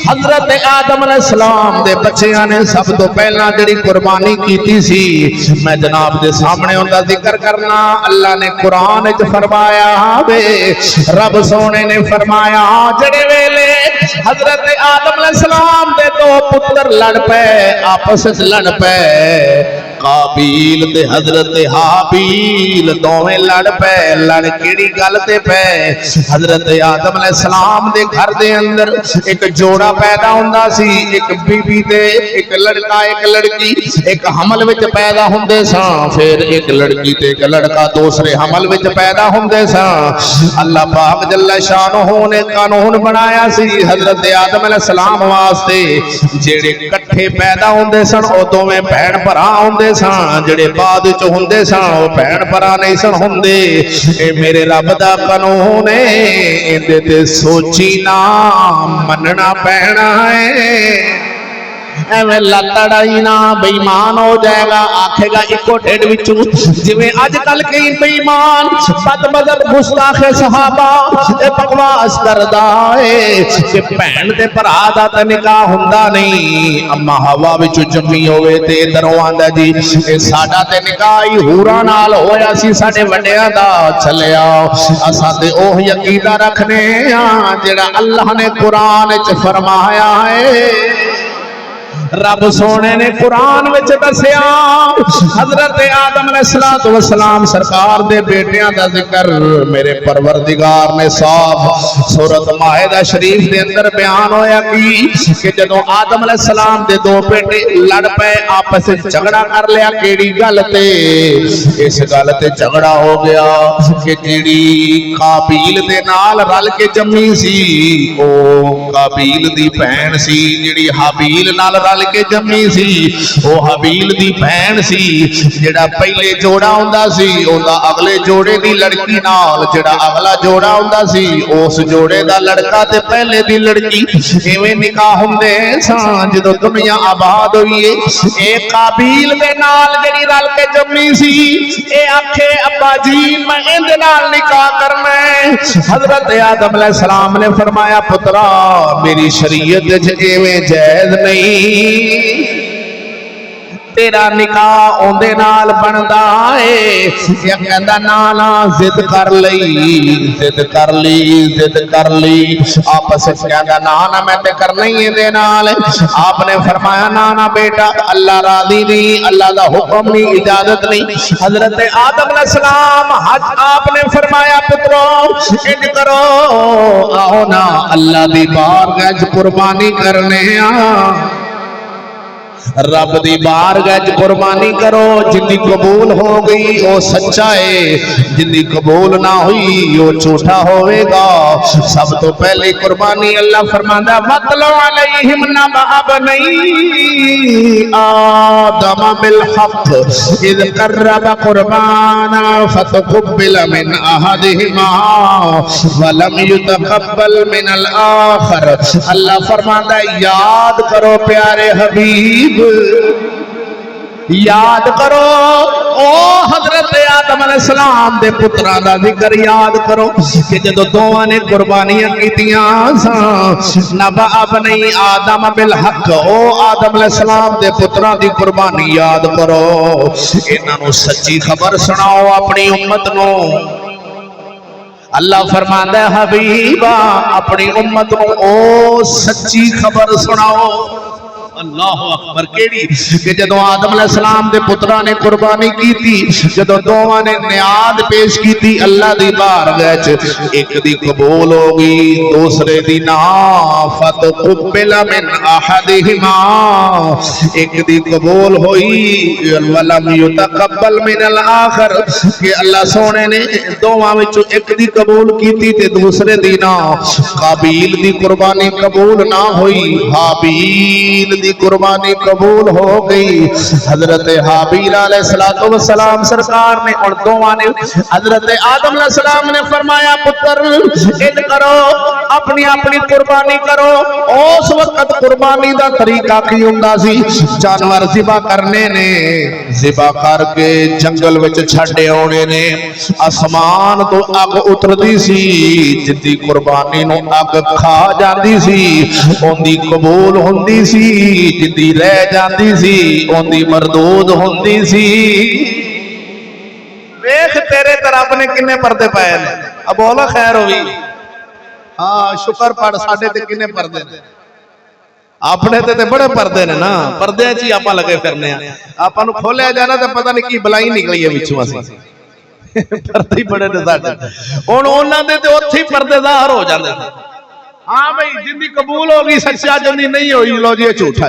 हजरत आदम अलैहिस्सलाम दे बच्चियां ने सब तो पहला जिहड़ी कुर्बानी कीती सी, मैं जनाब दे सामने उनका जिक्र करना। अल्लाह ने कुरान च फरमाया वे, रब सोने ने फरमाया जड़े वेले हजरत आदम अलैहिस्सलाम दे दो पुत्र लड़ पे, आपस च लड़ पे, काबील ते हजरत हाबील दोवें लड़ पे। लड़ केड़ी गल ते पे? हजरत आदम अलैहिस्सलाम दे घर दे अंदर एक जोड़ा पैदा हुंदा सी, एक बीबी ते एक लड़का एक लड़की एक हमल विच पैदा हुंदे सन, फिर एक लड़की ते एक लड़का दूसरे हमल विच पैदा हुंदे सन। अल्लाह पाक जल्ल शानहू ने कानून बनाया सी हजरत आदम अलैहिस्सलाम वास्ते, जेड़े इकट्ठे पैदा हुंदे सन ओ दोवें भैण भरा हुंदे सन, जेड़े बाद च हुंदे सन ओ भैण भरा नहीं सन हुंदे। ए मेरे रब दा कानून है, इहदे ते सोची ना मनना पैना है। एवें लड़ाई ना बेईमान हो जाएगा, आखेगा इको ढिड विचों, जिवें अजकल कई बेईमान बदमज़हब गुस्ताखे सहाबा बकवास करदा है कि भैन ते भरा दा तां निकाह हुंदा नहीं, अम्मा हवा विचों जम्मी होवे ते इधरों आंदा जी ए साडा ते निकाह ही हूरां नाल होया सी, साडे वड्डियां दा चलिया। असां ते ओह अकीदा रखने आ जेड़ा अल्लाह ने कुरान च फरमाया है। रब सोने ने कुरान विच दस्या हजरत आदम अलैहिस्सलातु वस्सलाम सरकार दे बेटियां दा जिक्र मेरे परवरदिगार ने साफ सूरत माहिदा शरीफ दे अंदर बयान होया कि जदों आदम अलैहिस्सलाम दे दो बेटे लड़ पे, आपस में झगड़ा कर लिया। केड़ी गल ते? इस गल ते झगड़ा हो गया कि जेड़ी काबील दे नाल रल के जम्मी सी ओ काबील दी भैन सी, जेड़ी हाबील नाल रल के जम्मी सी ओ हबील दी भैन सी। जेड़ा पहले जोड़ा हुंदा सी ओंदा अगले जोड़े दी लड़की नाल, जेड़ा अगला जोड़ा हुंदा सी उस जोड़े दा लड़का ते पहले दी लड़की, इवें निकाह हुंदे सन। जदों दुनिया आबाद होई ए काबील दे नाल जेड़ी रल के जम्मी सी ए आखे अब्बा जी मैं इहदे नाल निकाह करना है। हजरत आदम अलैहिस्सलाम ने फरमाया पुत्रा मेरी शरीयत च इवें जायज नहीं, तेरा निकाह ओंदे नाल बनदा है। कहंदा ना ना जिद कर ली, जिद कर ली, जिद कर ली, आपस में कहंदा ना ना मैं ते करना ही इहदे नाल। आपने फरमाया ना ना बेटा अल्लाह राजी नहीं, अल्लाह दा हुक्म नहीं, इजाजत नहीं। हजरत आदम अलैहिस्सलाम आपने फरमाया पुत्रो इंज करो आओ ना अल्लाह दी बारगाह च कुर्बानी करने आ, रब दी बारगाह च कुर्बानी करो। जिंदी कबूल हो गई वो सच्चा है, जिंदी कबूल ना हुई वो झूठा होवेगा। सब तो पहले कुर्बानी अल्लाह फरमांदा वतलो अलैहिम नबअ बनी आदम बिल हक इद करब कुर्बाना फतकुब्बिल मिन अहदिहिमा वलम युतकब्बल मिन अल आखर। अल्लाह फरमांदा याद करो प्यारे हबीब, याद करो ओ हजरत आदम अलैहिस्सलाम दे पुत्रां दा जिक्र याद करो कि जदों दोवां ने कुर्बानियां कीतियां नबा बनी आदम बिल हक, ओ आदम अलैहिस्सलाम दे पुत्रां दी कुर्बानी याद करो। इन्हां नूं सच्ची खबर सुनाओ अपनी उम्मत नूं। अल्लाह फरमांदा है हबीबा अपनी उम्मत नूं ओ सच्ची खबर सुनाओ। अल्लाह अकबर। केड़ी कि जदों आदम अलैहिस्सलाम दे पुत्रां ने कुर्बानी कीती, जदों दोवां ने नियाद पेश कीती अल्लाह दी बारगाह च, एक दी कबूल हो गई दूसरे दी ना, फतकुब्बिल मिन अहदिहिमा, एक दी कबूल होई वलम युतकब्बल मिन अल आखर, कि अल्लाह सोने ने दोवां विचों एक दी कबूल कीती ते दूसरे दी ना। काबील दी कुर्बानी कबूल ना हुई, हाबील दी कुर्बानी कबूल हो गई। हजरत हाबील अलैहिस्सलाम सरकार ने और दोवां ने हजरत आदम अलैहिस्सलाम ने फरमाया पुत्र इन करो अपनी अपनी कुर्बानी करो। उस वक्त कुर्बानी दा तरीका की हुंदा सी, जानवर ज़िबा करने ने, ज़िबा करके जंगल विच छड्डे आउणे ने, आसमान तो अग उतरदी सी, जिद्दी कुर्बानी नूं अग खा जांदी सी ओंदी कबूल हुंदी सी, जिद्दी रह जांदी सी ओंदी मरदूद हुंदी सी। वेख तेरे ते रब ने किन्ने पर्दे पाए ने, अब बोला खैर होवी। हाँ शुक्र पढ़ साडे ते किन्ने पर्दे ने, अपने ते बड़े पर्दे ने ना, पर्दे च ही आपां लगे फिरने आ। आपां नूं खोलिया जाना ते पता नहीं की बलाई निकली है विचों असीं पर्दे ही बड़े ने साडे। हुण उन्हां दे ते उत्थे ही पर्दे ज़ाहिर हो जांदे ने। हाँ भाई जिंदी कबूल होगी सच्चा, जिंदी नहीं होगी लो जी झूठा।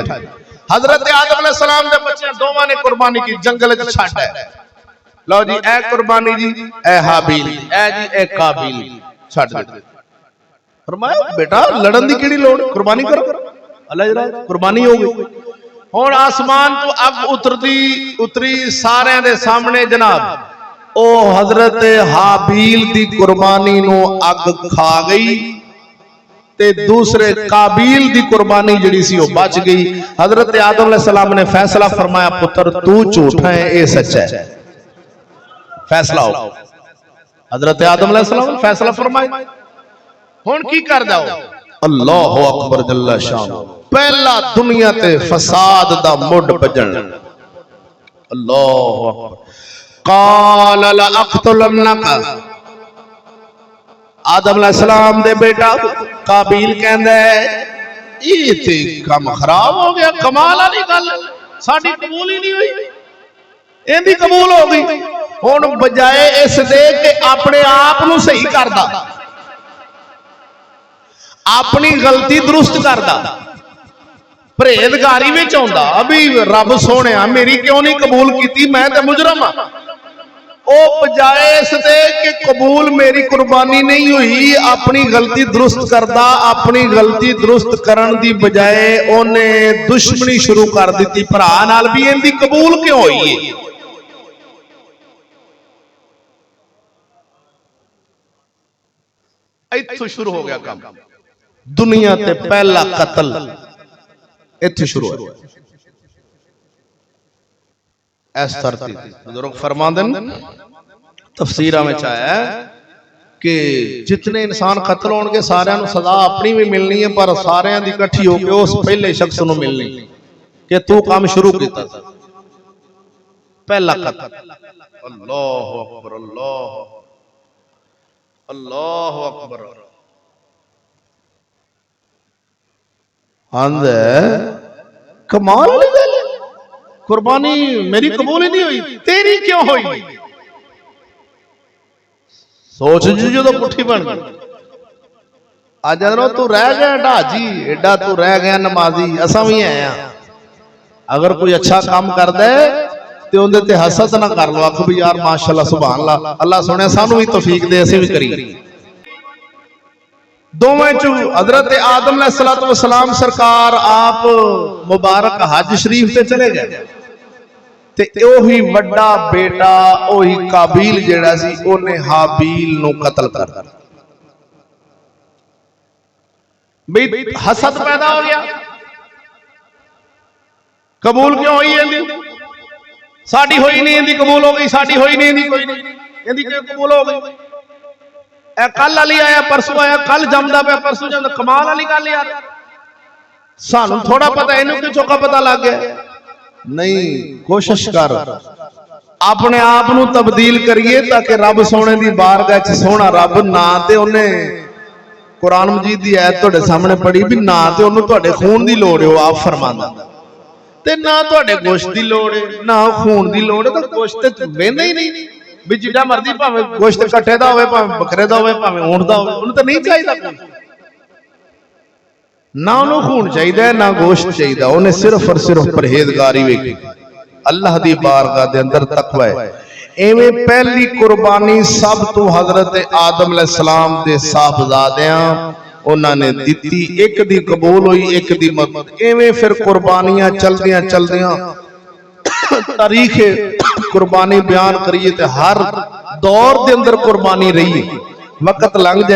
हजरत आदम अलैहिस्सलाम दे बच्चे दोवां ने कुर्बानी की, जंगल च छड्ड है। लो जी ए कुर्बानी जी ए हाबील, ए जी ए काबील छड्ड दे। फरमाया बेटा लड़न दी केड़ी लोड़, कुर्बानी करो। अल्लाह जरा कुर्बानी हो गई। हुण आसमान तो अग उतरी सारे दे सामने जनाब ओ हजरत हाबील दी कुर्बानी नूं अग खा गई ते दूसरे काबील दी कुर्बानी जिहड़ी सी ओ बच गई। हजरत आदम अलैहिस्सलाम ने फैसला फरमाया पुत्र तू झूठा है ए सच्चा है, फैसला हो। हजरत आदम अलैहिस्सलाम ने फैसला फरमाया। हुण की कर जाओ, अल्लाहु अकबर जल्ला शान, पहला दुनिया ते फसाद दा मुड बजण। अल्लाहु अकबर। काल ला अक़्तुलन्नका, आदम अलैहिस्सलाम दे बेटा काबील कहंदा है ये ते काम खराब हो गया, कमाल वाली गल, साडी कबूल ही नहीं हुई, इहदी कबूल हो गई। हुण बजाए इस दे के अपने आप नूं सही करदा, अपनी गलती दुरुस्त करदा, परहेजगारी में आउंदा अभी रब सोने मेरी क्यों नहीं कबूल की, मैं तो मुजरम हाँ। ओ बजाए इस दे कि कबूल मेरी कुर्बानी नहीं हुई, अपनी गलती दुरुस्त करदा, अपनी गलती दुरुस्त करन दी बजाए ओने दुश्मनी शुरू कर दी भरा नाल भी, इहदी कबूल क्यों हुई है। इत्थों शुरू हो गया काम, दुनिया ते पहला कत्ल इत्थे शुरू हो। इस धरती बुजुर्ग फरमांदे ने तफसीरां विच आया कि जितने इंसान कत्ल होणगे सारियां नूं सज़ा अपनी भी मिलनी है, पर सारियां दी इकट्ठी होके उस पहले शख्स नूं मिलनी कि तू काम शुरू कीता पहला कत्ल। अल्लाहु अकबर, अल्लाहु अकबर। आंदे कमाल वाली गल, कुर्बानी मेरी कबूल ही नहीं हुई, तेरी क्यों हुई। सोच जी जो पुठी बन गई। अज तू रह गया ढाजी, एडा तू रह गया नमाजी, असा भी है। अगर कोई अच्छा काम करदा है तो उहदे ते हसद ना कर लो, आखो भी यार माशाअल्लाह सुभान अल्लाह, अल्लाह सुने सानू भी तौफीक दे असीं भी करिए। दोवें चू हजरत आदम अलैहिस्सलाम सरकार आप मुबारक हज शरीफ से चले गए ते ओही वड्डा बेटा ओही काबील जेड़ा सी ओने हाबील नूं कत्ल कर दिता। भाई हसद पैदा हो गया, कबूल क्यों हुई इंदी, साडी होई नहीं, इंदी कबूल हो गई, साडी होई नहीं, इंदी कोई नहीं, इंदी क्यों कबूल हो गई। कल वाली आया परसों आया, कल जमदा पे परसों जमदा, कमाल वाली गल यार। सानू थोड़ा पता, इन्हू क्यों चौका पता लग गया। नहीं, कोशिश कर अपने आप नू तब्दील करिए ताकि रब सोने दी बारगाह च सोना रब ना ते उन्हें कुरान मजीद दी आयत तुहाडे सामने पढ़ी भी ना ते उन्हें तुहाडे खून दी लोड़ है, आप फरमांदा ते ना तुहाडे गोश्त दी लोड़ है, ना खून दी लोड़ है, तो गोश्त ते वेंदा ही नहीं भी जिड्डा मर्जी भावें गोश्त कट्टे दा होवे, भावें बकरे दा होवे, भावें ऊंट दा होवे, उन्हें तो नहीं चाहिदा ना उन्हें खून चाहिए ना गोश्त चाहिए, उन्हें सिर्फ और सिर्फ परहेजगारी वेखी अल्लाह दी बारगाह दे अंदर तकवा है। एवें पहली कुर्बानी सब तो हजरत आदम अलैहिस्सलाम दे साहबजादियां उन्होंने दी, एक दी कबूल हुई, एक दी मत। इवें फिर कुर्बानियां चलदियां चलदियां तारीख कुर्बानी बयान करिए तो हर दौर के अंदर कुर्बानी रही, वक्त लंघ जाए।